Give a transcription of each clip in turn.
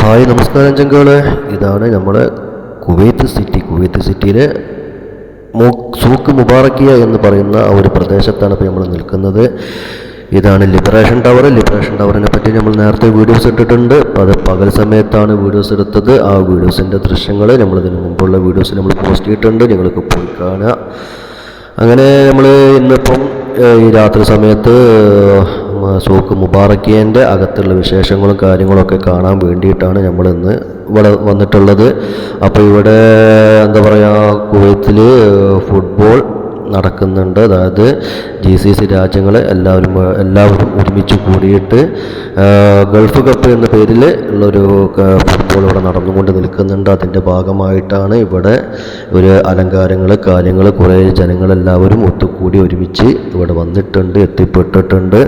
Hi നമസ്കാരം ചങ്കളെ. ഇതാണ് നമ്മുടെ കുവൈത്ത് സിറ്റിയിലെ സൂക്ക് മുബാറക്കിയ എന്ന് പറയുന്ന ആ ഒരു പ്രദേശത്താണ് ഇപ്പോൾ നമ്മൾ നിൽക്കുന്നത്. ഇതാണ് ലിബറേഷൻ ടവറിനെ പറ്റി നമ്മൾ നേരത്തെ വീഡിയോസ് ഇട്ടിട്ടുണ്ട്. അത് പകൽ സമയത്താണ് വീഡിയോസ് എടുത്തത്. ആ വീഡിയോസിൻ്റെ ദൃശ്യങ്ങൾ നമ്മളിതിന് മുമ്പുള്ള വീഡിയോസ് നമ്മൾ പോസ്റ്റ് ചെയ്തിട്ടുണ്ട്, നിങ്ങൾക്ക് പോയി കാണുക. അങ്ങനെ നമ്മൾ ഇന്നിപ്പം ഈ രാത്രി സമയത്ത് സൂക്ക് മുബാറക്കിയൻ്റെ അകത്തുള്ള വിശേഷങ്ങളും കാര്യങ്ങളൊക്കെ കാണാൻ വേണ്ടിയിട്ടാണ് നമ്മളിന്ന് ഇവിടെ വന്നിട്ടുള്ളത്. അപ്പോൾ ഇവിടെ എന്താ പറയുക, കുവൈത്തിൽ ഫുട്ബോൾ നടക്കുന്നുണ്ട്. അതായത് GCC രാജ്യങ്ങൾ എല്ലാവരും ഒരുമിച്ച് കൂടിയിട്ട് ഗൾഫ് കപ്പ് എന്ന പേരിൽ ഉള്ളൊരു ഫുട്ബോൾ ഇവിടെ നടന്നുകൊണ്ട് നിൽക്കുന്നുണ്ട്. അതിൻ്റെ ഭാഗമായിട്ടാണ് ഇവിടെ ഒരു അലങ്കാരങ്ങൾ കാര്യങ്ങൾ കുറേ ജനങ്ങളെല്ലാവരും ഒത്തുകൂടി ഒരുമിച്ച് ഇവിടെ വന്നിട്ടുണ്ട്, എത്തിപ്പെട്ടിട്ടുണ്ട്.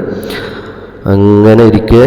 അങ്ങനെ ഇരിക്കെ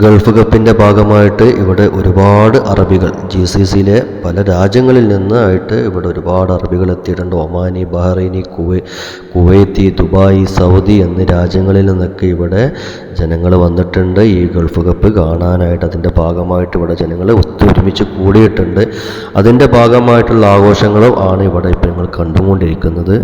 ഗൾഫ് കപ്പിൻ്റെ ഭാഗമായിട്ട് ഇവിടെ ഒരുപാട് അറബികൾ GCCയിലെ പല രാജ്യങ്ങളിൽ നിന്നായിട്ട് ഇവിടെ ഒരുപാട് അറബികൾ എത്തിയിട്ടുണ്ട്. ഒമാനി, ബഹ്റൈനി, കുവൈത്തി, ദുബായ്, സൗദി എന്നീ രാജ്യങ്ങളിൽ നിന്നൊക്കെ ഇവിടെ ജനങ്ങൾ വന്നിട്ടുണ്ട് ഈ ഗൾഫ് കപ്പ് കാണാനായിട്ട്. അതിൻ്റെ ഭാഗമായിട്ട് ഇവിടെ ജനങ്ങൾ ഒത്തൊരുമിച്ച് കൂടിയിട്ടുണ്ട്. അതിൻ്റെ ഭാഗമായിട്ടുള്ള ആഘോഷങ്ങളും ആണ് ഇവിടെ ഇപ്പോൾ ഞങ്ങൾ കണ്ടുകൊണ്ടിരിക്കുന്നത്.